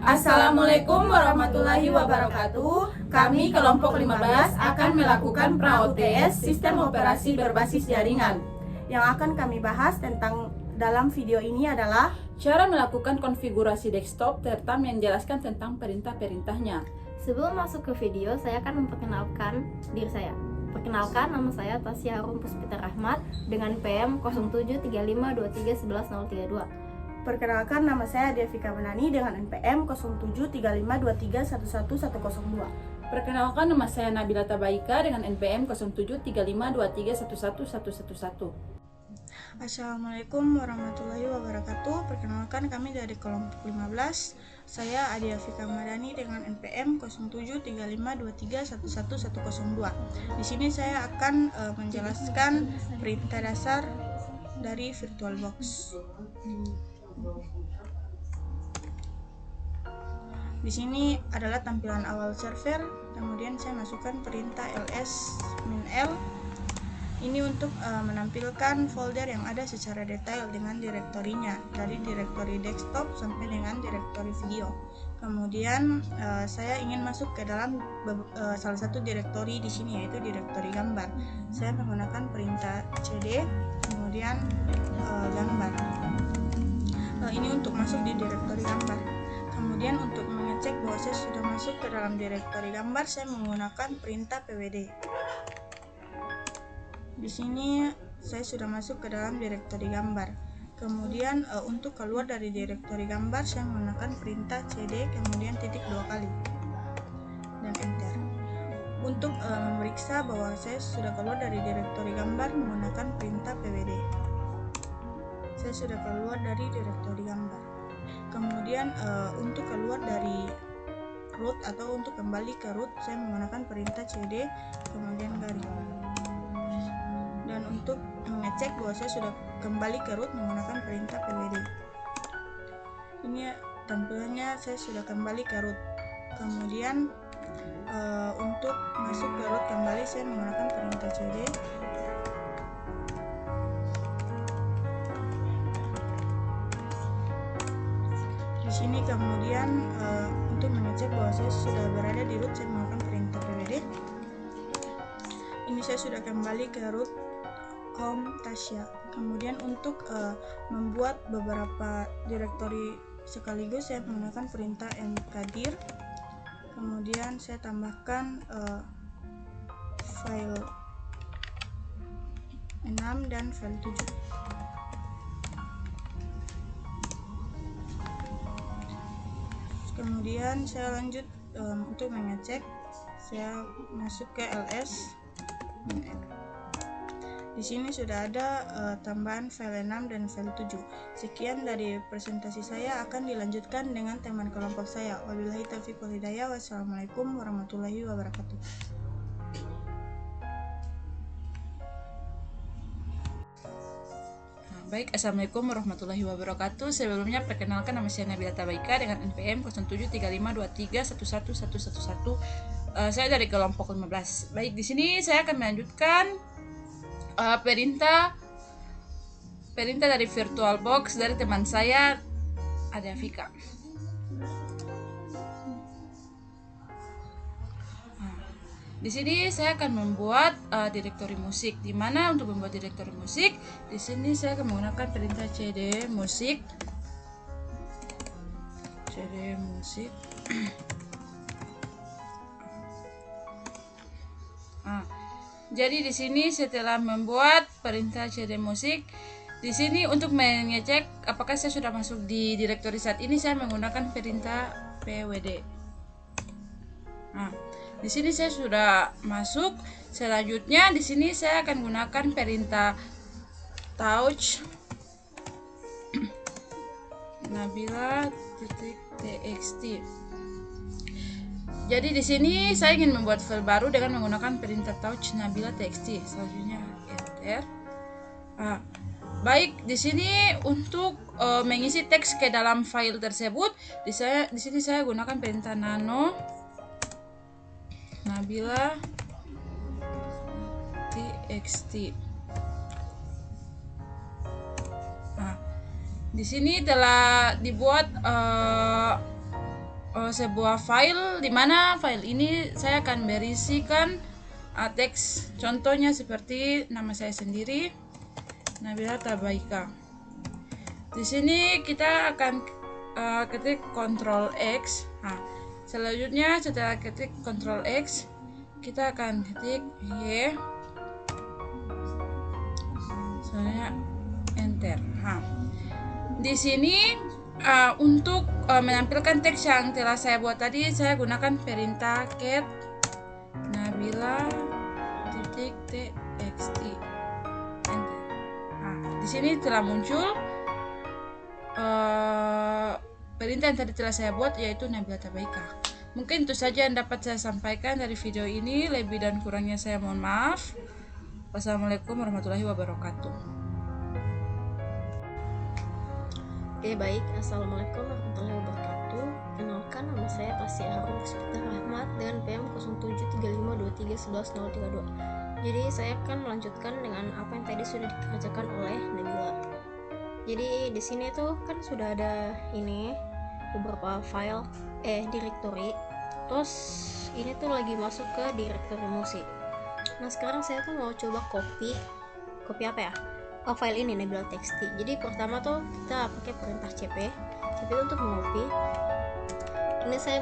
Assalamualaikum warahmatullahi wabarakatuh. Kami kelompok 15 akan melakukan pra-OTS sistem operasi berbasis jaringan. Yang akan kami bahas tentang dalam video ini adalah cara melakukan konfigurasi desktop serta menjelaskan tentang perintah-perintahnya. Sebelum masuk ke video, saya akan memperkenalkan diri saya. Perkenalkan, nama saya Tasya Harum Puspita Rahmat dengan PM 073523111032. Perkenalkan, nama saya Devika Menani dengan NPM 073523111102. Perkenalkan, nama saya Nabila Tabaika dengan NPM 073523111111. Assalamualaikum warahmatullahi wabarakatuh. Perkenalkan, kami dari kelompok 15. Saya Adia Fika Madani dengan NPM 073523111102. Di sini saya akan menjelaskan perintah dasar dari VirtualBox. Di sini adalah tampilan awal server, kemudian saya masukkan perintah ls-l. Ini untuk menampilkan folder yang ada secara detail dengan direktorinya, dari direktori desktop sampai dengan direktori video. Kemudian saya ingin masuk ke dalam salah satu direktori di sini, yaitu direktori gambar. Saya menggunakan perintah cd, kemudian gambar. Ini untuk masuk di direktori gambar. Kemudian untuk mengecek bahwa saya sudah masuk ke dalam direktori gambar, saya menggunakan perintah pwd. Di sini saya sudah masuk ke dalam direktori gambar. Kemudian untuk keluar dari direktori gambar, saya menggunakan perintah cd kemudian titik 2 kali dan enter. Untuk memeriksa bahwa saya sudah keluar dari direktori gambar, menggunakan perintah pwd. Saya sudah keluar dari direktori gambar. Kemudian untuk keluar dari root atau untuk kembali ke root, saya menggunakan perintah cd kemudian garis. Dan untuk mengecek bahwa saya sudah kembali ke root, menggunakan perintah pwd. Ini tampilannya, saya sudah kembali ke root. Kemudian untuk masuk ke root kembali, saya menggunakan perintah cd. Di sini kemudian untuk mengecek bahwa saya sudah berada di root, saya menggunakan perintah pwd. Ini saya sudah kembali ke root Tasya. Kemudian untuk membuat beberapa direktori sekaligus, saya menggunakan perintah mkdir. Kemudian saya tambahkan file 6 dan file 7. Kemudian saya lanjut untuk mengecek. Saya masuk ke ls. Di sini sudah ada tambahan file 6 dan file 7. Sekian dari presentasi saya, akan dilanjutkan dengan teman kelompok saya. Wabillahi taufiq wal hidayah. Wassalamualaikum warahmatullahi wabarakatuh. Baik, Assalamualaikum warahmatullahi wabarakatuh. Sebelumnya perkenalkan, nama saya Nabila Tabaika dengan NPM 073523111111. Saya dari kelompok 15. Baik, di sini saya akan melanjutkan perintah dari VirtualBox dari teman saya Adia Fika. Di sini saya akan membuat direktori musik. Di mana untuk membuat direktori musik, di sini saya akan menggunakan perintah cd musik. Jadi di sini setelah membuat perintah cd musik, di sini untuk mengecek apakah saya sudah masuk di direktori saat ini, saya menggunakan perintah pwd. Di sini saya sudah masuk. Selanjutnya di sini saya akan gunakan perintah touch nabila.txt. Jadi di sini saya ingin membuat file baru dengan menggunakan perintah touch nabila.txt. Selanjutnya enter. Baik, di sini untuk mengisi teks ke dalam file tersebut, di sini saya gunakan perintah nano nabila.txt. Di sini telah dibuat sebuah file di mana file ini saya akan berisikan teks contohnya seperti nama saya sendiri, Nabila Tabaika. Di sini kita akan ketik Ctrl X. Nah, selanjutnya setelah ketik Ctrl X, kita akan ketik Y. Soalnya enter. Nah, di sini untuk menampilkan teks yang telah saya buat tadi, saya gunakan perintah cat nabila.txt enter. Nah, di sini telah muncul perintah yang tadi telah saya buat, yaitu Nabila Tabaika. Mungkin itu saja yang dapat saya sampaikan dari video ini. Lebih dan kurangnya saya mohon maaf. Wassalamualaikum warahmatullahi wabarakatuh. Oke, baik. Assalamualaikum warahmatullahi wabarakatuh. Kenalkan, nama saya Tasya Harum Puspita Rahmat dengan PM 073523111032. Jadi saya akan melanjutkan dengan apa yang tadi sudah dikerjakan oleh Nabila. Jadi di sini tuh kan sudah ada ini beberapa file directory. Terus ini tuh lagi masuk ke directory musik. Nah, sekarang saya tuh mau coba copy apa ya? File ini Nabila.txt. Jadi pertama tuh kita pakai perintah cp itu untuk mengcopy. Ini saya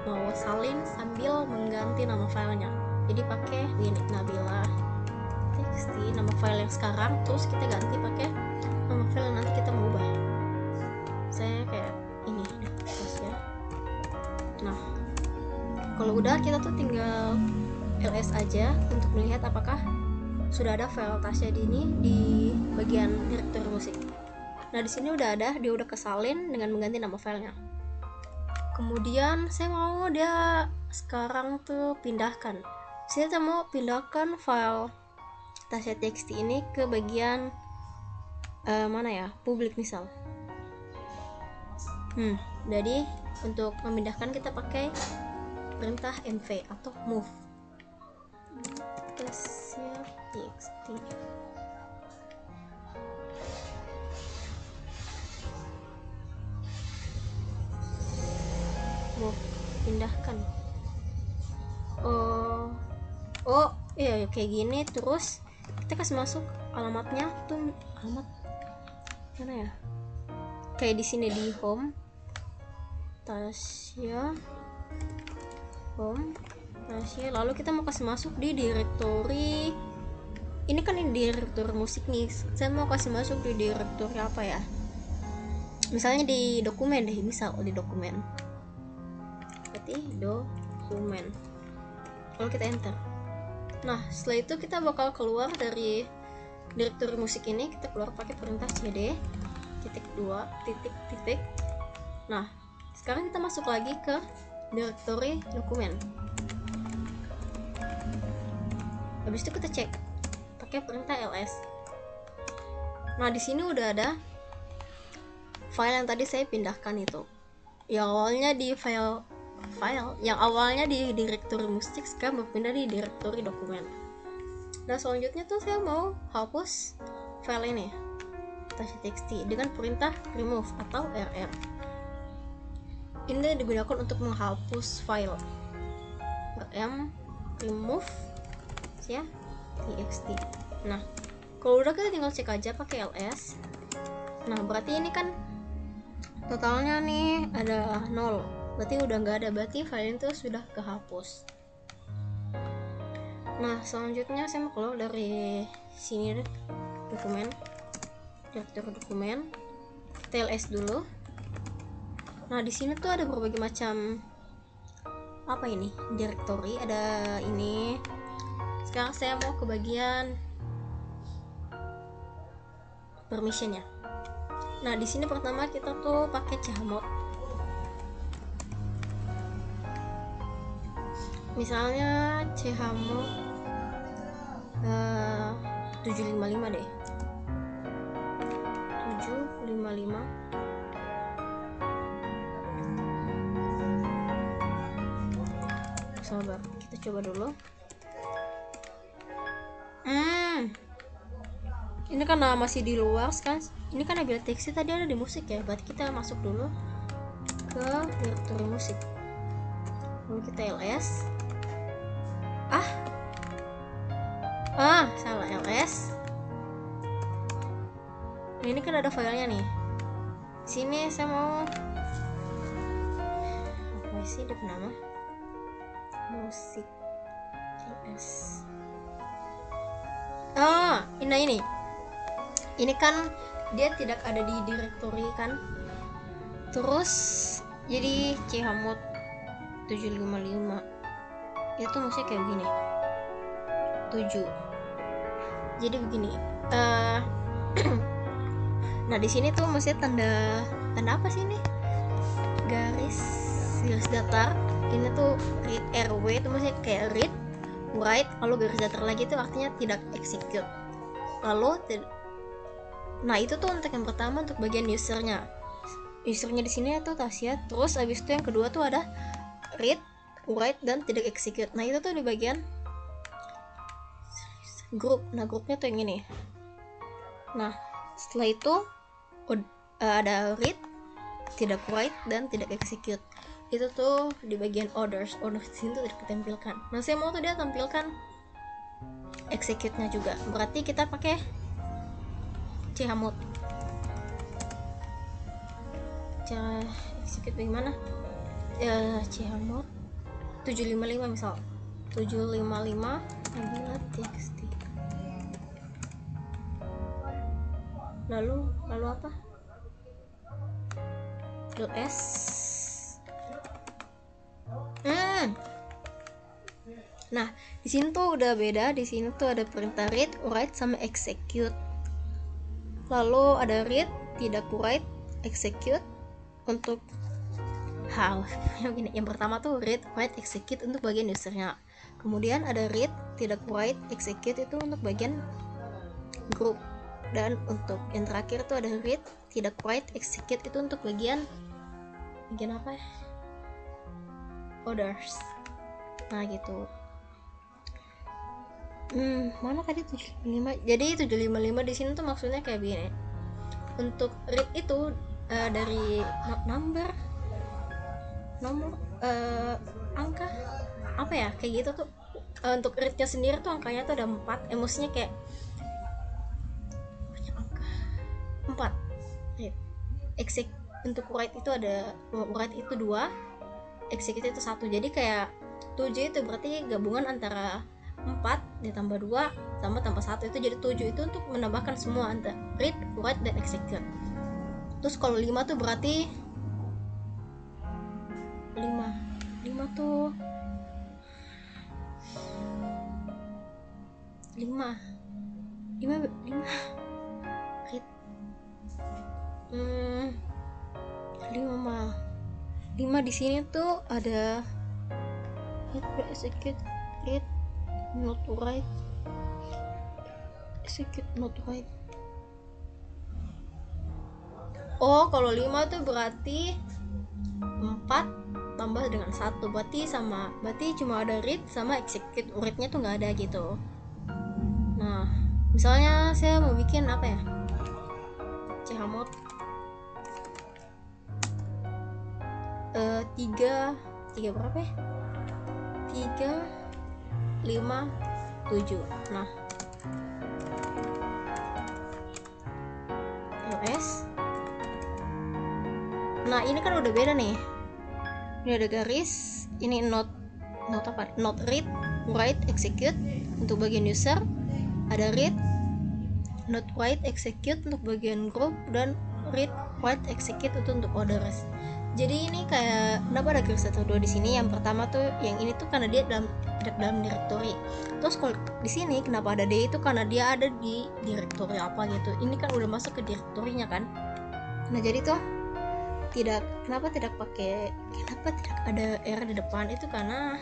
mau salin sambil mengganti nama filenya. Jadi pakai ini Nabila.txt, nama file yang sekarang, terus kita ganti pakai nama file yang nanti kita mau ubah. Saya kayak ini terus ya. Nah, kalau udah kita tuh tinggal ls aja untuk melihat apakah sudah ada file Tasya ini di bagian directory musik. Nah, di sini udah ada, dia udah kesalin dengan mengganti nama filenya. Kemudian saya mau dia sekarang tuh pindahkan. Saya mau pindahkan file Tasya.txt ini ke bagian mana ya? Publik misal. Jadi untuk memindahkan kita pakai perintah mv atau move. Tasya.txt. Move, pindahkan. Iya kayak gini. Terus kita kasih masuk alamatnya tuh, alamat mana ya? Kayak di sini di home, Tasya home Tasya. Lalu kita mau kasih masuk di directory. Ini kan ini directory musik nih. Saya mau kasih masuk di directory apa ya? Misalnya di dokumen deh, misal di dokumen. Berarti dokumen. Lalu kita enter. Nah, setelah itu kita bakal keluar dari directory musik ini. Kita keluar pakai perintah cd -2 Nah, sekarang kita masuk lagi ke directory dokumen. Habis itu kita cek pakai perintah ls. Nah, di sini udah ada file yang tadi saya pindahkan itu. Yang awalnya di file yang awalnya di directory musik, sekarang berpindah di directory dokumen. Nah, selanjutnya tuh saya mau hapus file ini Tasya.txt dengan perintah remove atau rr. Ini digunakan untuk menghapus file. Remove ya txt. Nah, kalau udah kita tinggal cek aja pakai ls. Nah, berarti ini kan totalnya nih ada 0. Berarti udah nggak ada, berarti file itu sudah kehapus. Nah, selanjutnya saya mau keluar dari sini dokumen, directory dokumen, kita ls dulu. Nah, di sini tuh ada berbagai macam apa ini directory, ada ini. Sekarang saya mau ke bagian permissionnya. Nah, di sini pertama kita tuh pakai chmod. Misalnya chmod 755 deh. 755. Sabar, kita coba dulu. Ini karena masih di luar kan. Ini kan Nabila.txt tadi ada di musik ya. Berarti kita masuk dulu ke directory musik. lalu kita ls. Salah, ls. Nah, ini kan ada filenya nih. Sini saya mau apa sih dia nama musik ls. Ini kan dia tidak ada di directory kan, terus jadi chmod 755 itu maksudnya kayak begini 7. Jadi begini, nah di sini tuh maksudnya tanda apa sih ini, garis datar. Ini tuh read rw itu maksudnya kayak read, write, lalu garis datar lagi itu artinya tidak execute. Lalu nah itu tuh untuk yang pertama untuk bagian usernya di sini tuh Tasya. Terus abis itu yang kedua tuh ada read, write, dan tidak execute. Nah itu tuh di bagian grup. Nah grupnya tuh yang ini. Nah setelah itu ada read, tidak write, dan tidak execute. Itu tuh di bagian orders di sini tuh tidak ditampilkan. Nah saya mau tuh dia tampilkan execute-nya juga, berarti kita pakai chmod. Cara execute bagaimana? Chmod 755 misal 755 nabila txt. Lalu apa? .s. Nah, di sini tuh udah beda. Di sini tuh ada perintah read, write, sama execute. Lalu ada read, tidak write, execute untuk yang pertama tuh read, write, execute untuk bagian usernya. Kemudian ada read, tidak write, execute itu untuk bagian group. Dan untuk yang terakhir tuh ada read, tidak write, execute itu untuk bagian apa ya? Orders. Nah gitu. Mana tadi 755? Jadi 755 di sini tuh maksudnya kayak begini. Untuk read itu dari nomor angka apa ya kayak gitu tuh. Untuk readnya sendiri tuh angkanya tuh ada 4. Emosinya kayak banyak angka 4. Untuk write itu ada write itu 2, execute itu 1. Jadi kayak 7 itu berarti gabungan antara 4 ditambah 2 tambah 1 itu jadi 7. Itu untuk menambahkan semua antara read, write, dan execute. Terus kalau 5 tuh berarti 5 tuh 5 read 5 di sini tuh ada read, execute, read, not write, execute, not write. Kalau 5 tuh berarti 4 tambah dengan 1 berarti cuma ada read sama execute, read-nya tuh nggak ada gitu. Nah misalnya saya mau bikin apa ya, chmod 3 berapa ya, 3, 5, 7. Nah ls. Nah ini kan udah beda nih. Ini ada garis, ini not read, write, execute untuk bagian user. Ada read, not write, execute untuk bagian group, dan read, write, execute itu untuk orders. Jadi ini kayak kenapa ada garis 1, 2 di sini? Yang pertama tuh yang ini tuh karena dia tidak dalam directory. Terus kalau di sini kenapa ada D itu karena dia ada di directory apa gitu. Ini kan udah masuk ke directory-nya kan. Nah jadi tuh kenapa tidak ada R di depan itu karena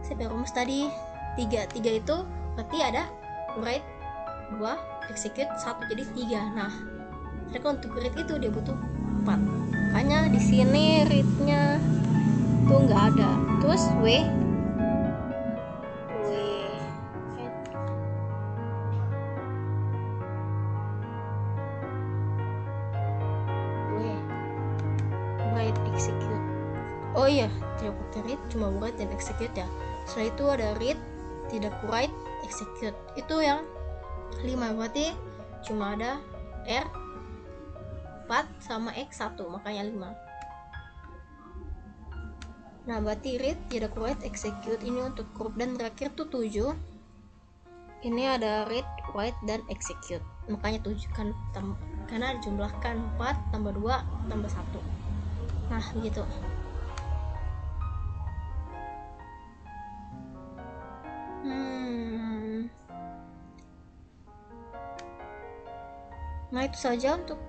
saya rumus tadi 3 itu berarti ada write 2, execute 1 jadi 3. Nah kalau untuk read itu dia butuh 4. Makanya di sini read-nya tuh nggak ada. Terus write, execute. Oh iya, tidak pakai read, cuma write dan execute ya. Setelah itu ada read, tidak write, execute. Itu yang 5, berarti cuma ada R 4 sama X 1, makanya 5. Nah, berarti read, tidak write, execute ini untuk grup, dan terakhir tuh 7. Ini ada read, write, dan execute, makanya 7 kan, karena dijumlahkan 4 tambah 2 tambah 1. Nah, begitu. Nah, itu saja untuk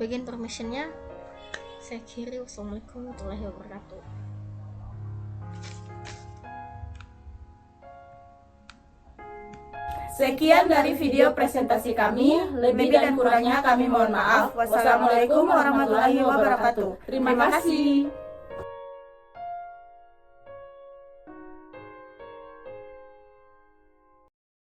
bagian permissionnya. Saya akhiri. Wassalamualaikum warahmatullahi wabarakatuh. Sekian dari video presentasi kami, lebih dan kurangnya kami mohon maaf. Wassalamualaikum warahmatullahi wabarakatuh. Terima kasih.